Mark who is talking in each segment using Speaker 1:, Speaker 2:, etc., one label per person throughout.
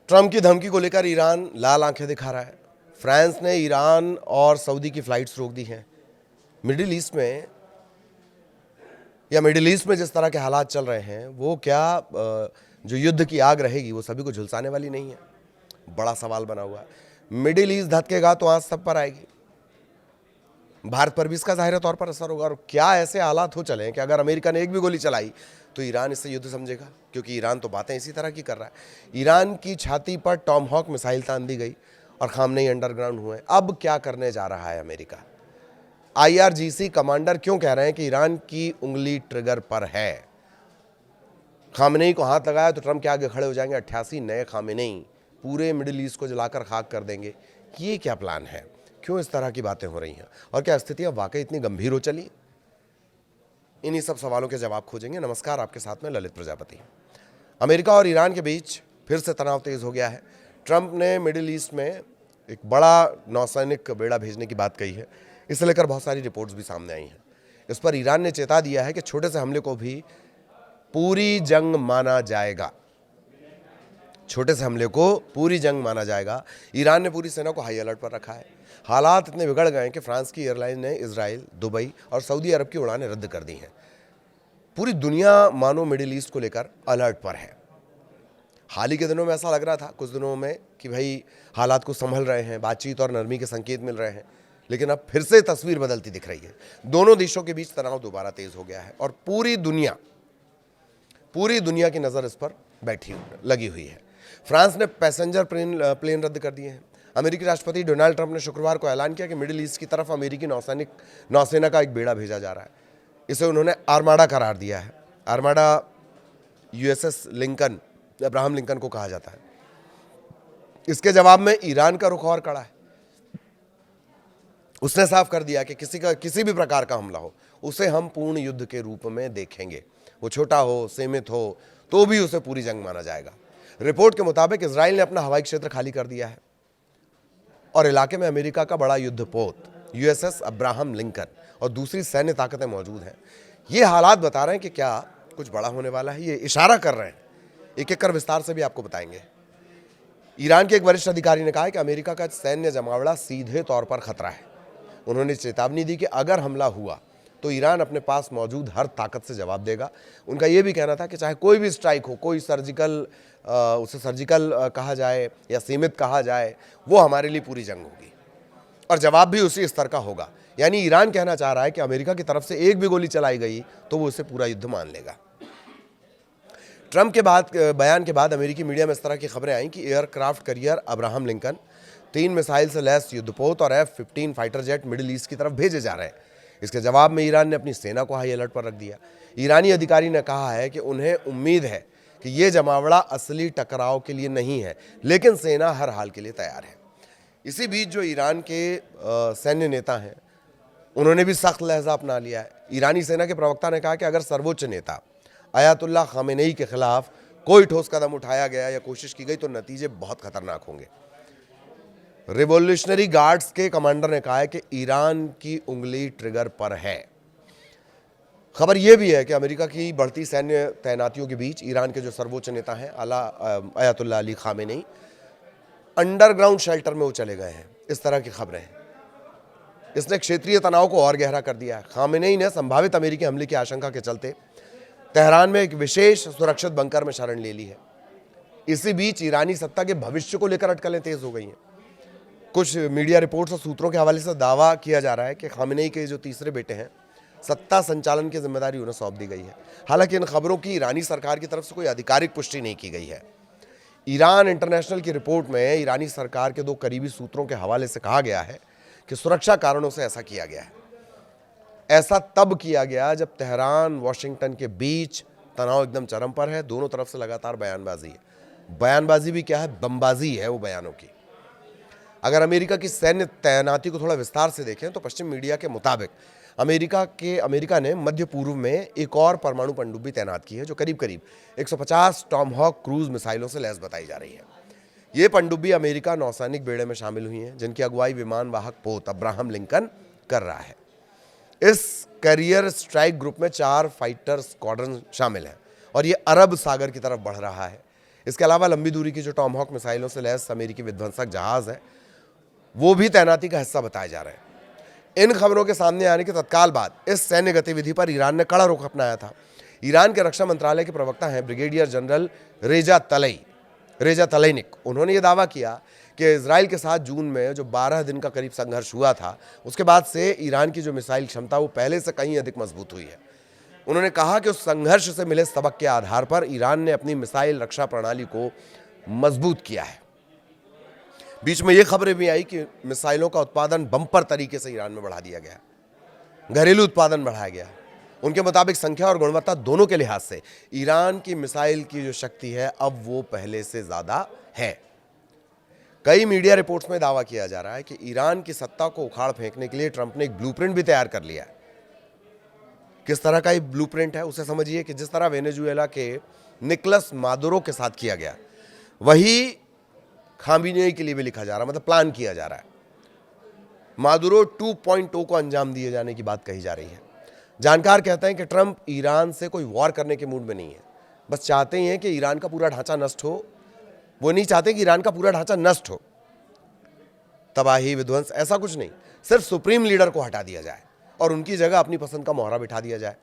Speaker 1: Trump की धमकी को लेकर ईरान लाल आंखें दिखा रहा है। फ्रांस ने ईरान और सऊदी की फ्लाइट्स रोक दी हैं। मिडिल ईस्ट में जिस तरह के हालात चल रहे हैं, वो क्या जो युद्ध की आग रहेगी वो सभी को झुलसाने वाली नहीं है। बड़ा सवाल बना हुआ है। मिडिल ईस्ट धधकेगा तो आंच सब पर आएगी। भारत पर भी इसका जाहिर तौर पर असर होगा। और क्या ऐसे हालात हो चले कि अगर अमेरिका ने एक भी गोली चलाई तो ईरान इससे युद्ध समझेगा, क्योंकि ईरान तो बातें इसी तरह की कर रहा है। ईरान की छाती पर टॉमहॉक मिसाइल तान दी गई और खामनेई अंडरग्राउंड हुए। अब क्या करने जा रहा है अमेरिका? IRGC कमांडर क्यों कह रहे हैं कि ईरान की उंगली ट्रिगर पर है? खामनेई को हाथ लगाया तो ट्रंप के आगे खड़े हो जाएंगे 88 नए खामनेई, पूरे मिडिल ईस्ट को जलाकर खाक कर देंगे। ये क्या प्लान है? क्यों इस तरह की बातें हो रही हैं? और क्या स्थितियां वाकई इतनी गंभीर हो चली? इन्हीं सब सवालों के जवाब खोजेंगे। नमस्कार, आपके साथ में ललित प्रजापति। अमेरिका और ईरान के बीच फिर से तनाव तेज हो गया है। ट्रंप ने मिडिल ईस्ट में एक बड़ा नौसैनिक बेड़ा भेजने की बात कही है। इसे लेकर बहुत सारी रिपोर्ट्स भी सामने आई हैं। इस पर ईरान ने चेता दिया है कि छोटे से हमले को भी पूरी जंग माना जाएगा। छोटे से हमले को पूरी जंग माना जाएगा। ईरान ने पूरी सेना को हाई अलर्ट पर रखा है। हालात इतने बिगड़ गए हैं कि फ्रांस की एयरलाइन ने इजराइल, दुबई और सऊदी अरब की उड़ानें रद्द कर दी हैं। पूरी दुनिया मानो मिडिल ईस्ट को लेकर अलर्ट पर है। हाल ही के दिनों में ऐसा लग रहा था, कुछ दिनों में, कि भाई हालात को संभल रहे हैं, बातचीत और नरमी के संकेत मिल रहे हैं। लेकिन अब फिर से तस्वीर बदलती दिख रही है। दोनों देशों के बीच तनाव दोबारा तेज हो गया है और पूरी दुनिया की नज़र इस पर लगी हुई है। फ्रांस ने पैसेंजर प्लेन रद्द कर दिए हैं। अमेरिकी राष्ट्रपति डोनाल्ड ट्रंप ने शुक्रवार को ऐलान किया कि मिडिल ईस्ट की तरफ अमेरिकी नौसेना का एक बेड़ा भेजा जा रहा है। इसे उन्होंने आर्माडा करार दिया है। Armada USS Lincoln, Abraham Lincoln को कहा जाता है। इसके जवाब में ईरान का रुख और कड़ा है। उसने साफ कर दिया कि किसी भी प्रकार का हमला हो उसे हम पूर्ण युद्ध के रूप में देखेंगे। वो छोटा हो, सीमित हो, तो भी उसे पूरी जंग माना जाएगा। रिपोर्ट के मुताबिक इजराइल ने अपना हवाई क्षेत्र खाली कर दिया है और इलाके में अमेरिका का बड़ा युद्धपोत USS अब्राहम लिंकन और दूसरी सैन्य ताकतें मौजूद हैं। ये हालात बता रहे हैं कि क्या कुछ बड़ा होने वाला है। ये इशारा कर रहे हैं। एक एक कर विस्तार से भी आपको बताएंगे। ईरान के एक वरिष्ठ अधिकारी ने कहा है कि अमेरिका का सैन्य जमावड़ा सीधे तौर पर खतरा है। उन्होंने चेतावनी दी कि अगर हमला हुआ तो ईरान अपने पास मौजूद हर ताकत से जवाब देगा। उनका यह भी कहना था कि चाहे कोई भी स्ट्राइक हो, कोई उसे सर्जिकल कहा जाए या सीमित कहा जाए, वो हमारे लिए पूरी जंग होगी और जवाब भी उसी स्तर का होगा। यानी ईरान कहना चाह रहा है कि अमेरिका की तरफ से एक भी गोली चलाई गई तो वो उसे पूरा युद्ध मान लेगा। ट्रंप के बयान के बाद अमेरिकी मीडिया में इस तरह की खबरें आई कि aircraft carrier Abraham Lincoln, 3 missile से लैस युद्धपोत और F-15 fighter jet middle east की तरफ भेजे जा रहे हैं। इसके जवाब में ईरान ने अपनी सेना को हाई अलर्ट पर रख दिया। ईरानी अधिकारी ने कहा है कि उन्हें उम्मीद है कि यह जमावड़ा असली टकराव के लिए नहीं है, लेकिन सेना हर हाल के लिए तैयार है। इसी बीच जो ईरान के सैन्य नेता हैं, उन्होंने भी सख्त लहजा अपना लिया है। ईरानी सेना के प्रवक्ता ने कहा कि अगर सर्वोच्च नेता अयातुल्लाह खामेनेई के खिलाफ कोई ठोस कदम उठाया गया या कोशिश की गई तो नतीजे बहुत खतरनाक होंगे। रिवॉल्यूशनरी गार्ड्स के कमांडर ने कहा है कि ईरान की उंगली ट्रिगर पर है। खबर यह भी है कि अमेरिका की बढ़ती सैन्य तैनातियों के बीच ईरान के जो सर्वोच्च नेता हैं Ayatollah Ali Khamenei underground shelter में वो चले गए हैं। इस तरह की खबरें हैं। इसने क्षेत्रीय तनाव को और गहरा कर दिया है। खामेनेई ने संभावित अमेरिकी हमले की आशंका के चलते तेहरान में एक विशेष सुरक्षित बंकर में शरण ले ली है। इसी बीच ईरानी सत्ता के भविष्य को लेकर अटकलें तेज हो गई हैं। कुछ मीडिया रिपोर्ट्स और सूत्रों के हवाले से दावा किया जा रहा है कि खामेनेई के जो तीसरे बेटे हैं, सत्ता संचालन की जिम्मेदारी उन्हें सौंप दी गई है। हालांकि इन खबरों की ईरानी सरकार की तरफ से कोई आधिकारिक पुष्टि नहीं की गई है। ईरान इंटरनेशनल की रिपोर्ट में ईरानी सरकार के 2 करीबी सूत्रों के हवाले से कहा गया है कि सुरक्षा कारणों से ऐसा किया गया है। ऐसा तब किया गया जब तेहरान वाशिंगटन के बीच तनाव एकदम चरम पर है। दोनों तरफ से लगातार बयानबाजी है। बयानबाजी भी क्या है, बमबाजी है वो बयानों की। अगर अमेरिका की सैन्य तैनाती को थोड़ा विस्तार से देखें तो पश्चिम मीडिया के मुताबिक अमेरिका ने मध्य पूर्व में एक और परमाणु पनडुब्बी तैनात की है जो करीब 150 टॉमहॉक क्रूज मिसाइलों से लैस बताई जा रही है। ये पनडुब्बी अमेरिका नौसैनिक बेड़े में शामिल हुई हैं, जिनकी अगुवाई विमान वाहक पोत अब्राहम लिंकन कर रहा है। इस कैरियर स्ट्राइक ग्रुप में 4 फाइटर स्क्वाड्रन शामिल हैं और ये अरब सागर की तरफ बढ़ रहा है। इसके अलावा लंबी दूरी की जो टॉमहॉक मिसाइलों से लैस अमेरिकी विध्वंसक जहाज है वो भी तैनाती का हिस्सा बताए जा रहे हैं। इन खबरों के सामने आने के तत्काल बाद इस सैन्य गतिविधि पर ईरान ने कड़ा रुख अपनाया था। ईरान के रक्षा मंत्रालय के प्रवक्ता हैं ब्रिगेडियर जनरल रेजा तलैनिक। उन्होंने ये दावा किया कि इजराइल के साथ जून में जो 12 दिन का करीब संघर्ष हुआ था उसके बाद से ईरान की जो मिसाइल क्षमता वो पहले से कहीं अधिक मजबूत हुई है। उन्होंने कहा कि उस संघर्ष से मिले सबक के आधार पर ईरान ने अपनी मिसाइल रक्षा प्रणाली को मजबूत किया है। बीच में ये खबरें भी आई कि मिसाइलों का उत्पादन बम्पर तरीके से ईरान में बढ़ा दिया गया, घरेलू उत्पादन बढ़ाया गया। उनके मुताबिक संख्या और गुणवत्ता दोनों के लिहाज से ईरान की मिसाइल की जो शक्ति है अब वो पहले से ज्यादा है। कई मीडिया रिपोर्ट्स में दावा किया जा रहा है कि ईरान की सत्ता को उखाड़ फेंकने के लिए ट्रंप ने एक ब्लूप्रिंट भी तैयार कर लिया है। किस तरह का ये ब्लूप्रिंट है उसे समझिए कि जिस तरह वेनेजुएला के निकोलस मादुरो के साथ किया गया वही खामेनेई के लिए भी लिखा जा रहा है, मतलब प्लान किया जा रहा है। मादुरो 2.0 को अंजाम दिए जाने की बात कही जा रही है। जानकार कहते हैं कि ट्रंप ईरान से कोई वॉर करने के मूड में नहीं है, बस चाहते ही हैं कि ईरान का पूरा ढांचा नष्ट हो। वो नहीं चाहते कि ईरान का पूरा ढांचा नष्ट हो, तबाही विध्वंस ऐसा कुछ नहीं, सिर्फ सुप्रीम लीडर को हटा दिया जाए और उनकी जगह अपनी पसंद का मोहरा बिठा दिया जाए।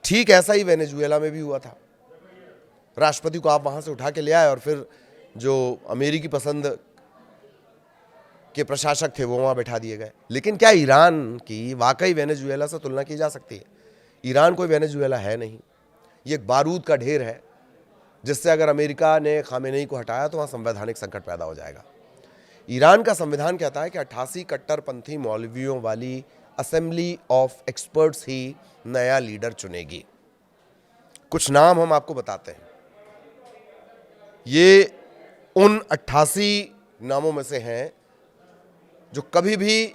Speaker 1: ठीक ऐसा ही वेनेजुएला में भी हुआ था। राष्ट्रपति को आप वहां से उठा के ले आए और फिर जो अमेरिकी पसंद के प्रशासक थे वो वहां बैठा दिए गए। लेकिन क्या ईरान की वाकई वेनेजुएला से तुलना की जा सकती है? ईरान कोई वेनेजुएला है नहीं, ये एक बारूद का ढेर है जिससे अगर अमेरिका ने खामेनेई को हटाया तो वहां संवैधानिक संकट पैदा हो जाएगा। ईरान का संविधान कहता है कि 88 कट्टरपंथी मौलवियों वाली असेंबली ऑफ एक्सपर्ट्स ही नया लीडर चुनेगी। कुछ नाम हम आपको बताते हैं, ये उन 88 नामों में से हैं जो कभी भी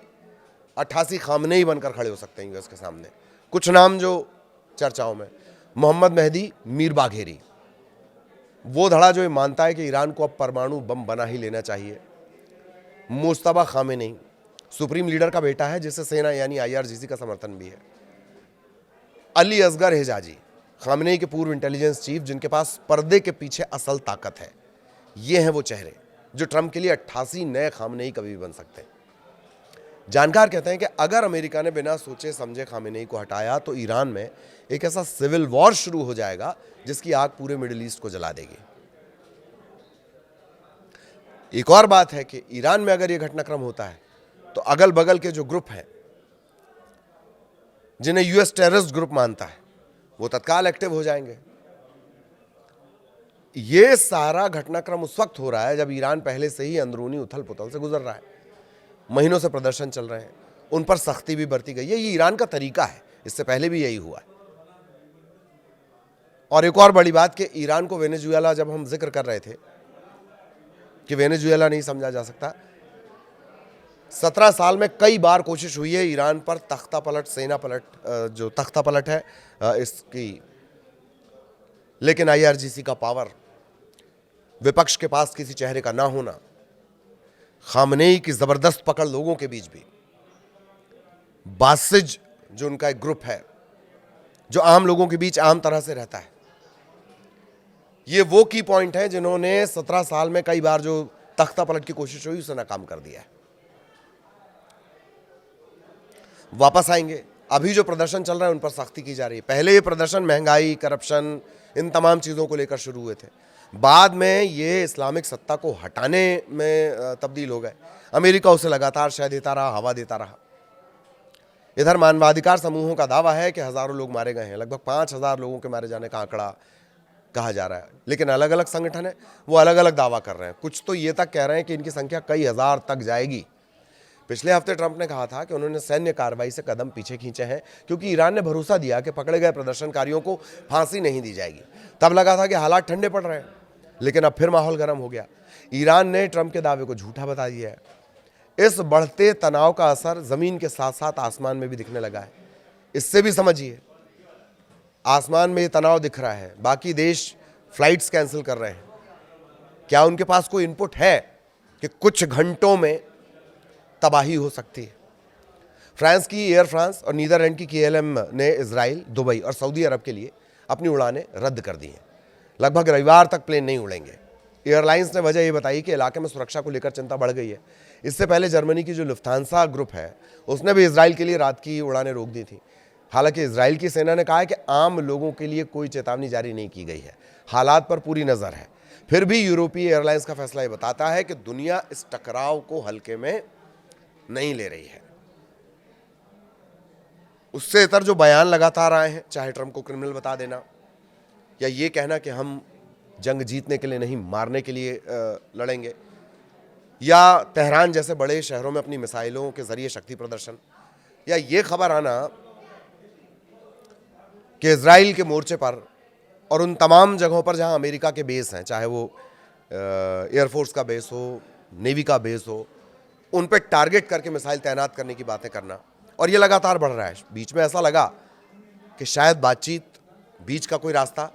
Speaker 1: 88 खामनेई बनकर खड़े हो सकते हैं यूएस के सामने। कुछ नाम जो चर्चाओं में, मोहम्मद मेहदी मीर बाघेरी, वो धड़ा जो ये मानता है कि ईरान को अब परमाणु बम बना ही लेना चाहिए। मुस्तफा खामेनेई सुप्रीम लीडर का बेटा है जिसे सेना यानी IRGC का समर्थन भी है। अली असगर हिजाजी खामेनेई के पूर्व इंटेलिजेंस चीफ जिनके पास पर्दे के पीछे असल ताकत है। ये हैं वो चेहरे जो ट्रंप के लिए 88 नए खामेनेई कभी भी बन सकते हैं। जानकार कहते हैं कि अगर अमेरिका ने बिना सोचे समझे खामेनेई को हटाया तो ईरान में एक ऐसा सिविल वॉर शुरू हो जाएगा जिसकी आग पूरे मिडिल ईस्ट को जला देगी। एक और बात है कि ईरान में अगर यह घटनाक्रम होता है तो अगल बगल के जो ग्रुप हैं जिन्हें यूएस टेररिस्ट ग्रुप मानता है वो तत्काल एक्टिव हो जाएंगे। यह सारा घटनाक्रम उस वक्त हो रहा है जब ईरान पहले से ही अंदरूनी उथल पुथल से गुजर रहा है। महीनों से प्रदर्शन चल रहे हैं, उन पर सख्ती भी बरती गई है। ये ईरान का तरीका है, इससे पहले भी यही हुआ है। और एक और बड़ी बात कि ईरान को वेनेजुएला, जब हम जिक्र कर रहे थे कि वेनेजुएला नहीं समझा जा सकता, 17 साल में कई बार कोशिश हुई है ईरान पर तख्ता पलट, सेना पलट, जो तख्ता पलट है इसकी, लेकिन IRGC का पावर, विपक्ष के पास किसी चेहरे का ना होना, खामनेई की जबरदस्त पकड़ लोगों के बीच भी, बासिज जो उनका एक ग्रुप है जो आम लोगों के बीच आम तरह से रहता है, ये वो की पॉइंट है जिन्होंने 17 साल में कई बार जो तख्ता पलट की कोशिश हुई उसे नाकाम कर दिया है। वापस आएंगे। अभी जो प्रदर्शन चल रहा है उन पर सख्ती की जा रही है। पहले ये प्रदर्शन महंगाई, करप्शन, इन तमाम चीज़ों को लेकर शुरू हुए थे, बाद में ये इस्लामिक सत्ता को हटाने में तब्दील हो गए। अमेरिका उसे लगातार शह देता रहा, हवा देता रहा। इधर मानवाधिकार समूहों का दावा है कि हजारों लोग मारे गए हैं, लगभग 5000 लोगों के मारे जाने का आंकड़ा कहा जा रहा है। लेकिन अलग अलग संगठन है वो अलग अलग दावा कर रहे हैं। कुछ तो ये तक कह रहे हैं कि इनकी संख्या कई हजार तक जाएगी। पिछले हफ्ते ट्रंप ने कहा था कि उन्होंने सैन्य कार्रवाई से कदम पीछे खींचे हैं क्योंकि ईरान ने भरोसा दिया कि पकड़े गए प्रदर्शनकारियों को फांसी नहीं दी जाएगी। तब लगा था कि हालात ठंडे पड़ रहे हैं, लेकिन अब फिर माहौल गर्म हो गया। ईरान ने ट्रंप के दावे को झूठा बता दिया है। इस बढ़ते तनाव का असर जमीन के साथ साथ आसमान में भी दिखने लगा है। इससे भी समझिए, आसमान में ये तनाव दिख रहा है, बाकी देश फ्लाइट्स कैंसिल कर रहे हैं। क्या उनके पास कोई इनपुट है कि कुछ घंटों में तबाही हो सकती है? फ्रांस की एयर फ्रांस और नीदरलैंड की KLM ने इजराइल, दुबई और सऊदी अरब के लिए अपनी उड़ानें रद्द कर दी हैं। लगभग रविवार तक प्लेन नहीं उड़ेंगे। एयरलाइंस ने वजह ये बताई कि इलाके में सुरक्षा को लेकर चिंता बढ़ गई है। इससे पहले जर्मनी की जो लुफ्थांसा ग्रुप है उसने भी इजराइल के लिए रात की उड़ानें रोक दी थी। हालांकि इजराइल की सेना ने कहा है कि आम लोगों के लिए कोई चेतावनी जारी नहीं की गई है, हालात पर पूरी नजर है। फिर भी यूरोपीय एयरलाइंस का फैसला ये बताता है कि दुनिया इस टकराव को हल्के में नहीं ले रही है। उससे इतर जो बयान लगातार आए हैं, चाहे ट्रंप को क्रिमिनल बता देना या ये कहना कि हम जंग जीतने के लिए नहीं मारने के लिए लड़ेंगे, या तेहरान जैसे बड़े शहरों में अपनी मिसाइलों के जरिए शक्ति प्रदर्शन, या ये खबर आना कि इजराइल के मोर्चे पर और उन तमाम जगहों पर जहां अमेरिका के बेस हैं, चाहे वो एयरफोर्स का बेस हो, नेवी का बेस हो, उन पे टारगेट करके मिसाइल तैनात करने की बातें करना, और ये लगातार बढ़ रहा है। बीच में ऐसा लगा कि शायद बातचीत, बीच का कोई रास्ता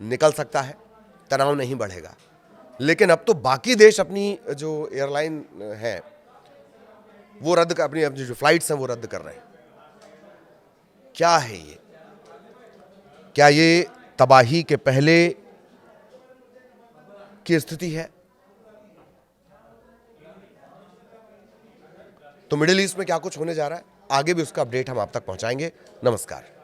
Speaker 1: निकल सकता है, तनाव नहीं बढ़ेगा, लेकिन अब तो बाकी देश अपनी जो एयरलाइन है वो रद्द कर, अपनी जो फ्लाइट्स हैं वो रद्द कर रहे हैं। क्या है ये? क्या ये तबाही के पहले की स्थिति है? तो मिडिल ईस्ट में क्या कुछ होने जा रहा है, आगे भी उसका अपडेट हम आप तक पहुंचाएंगे। नमस्कार।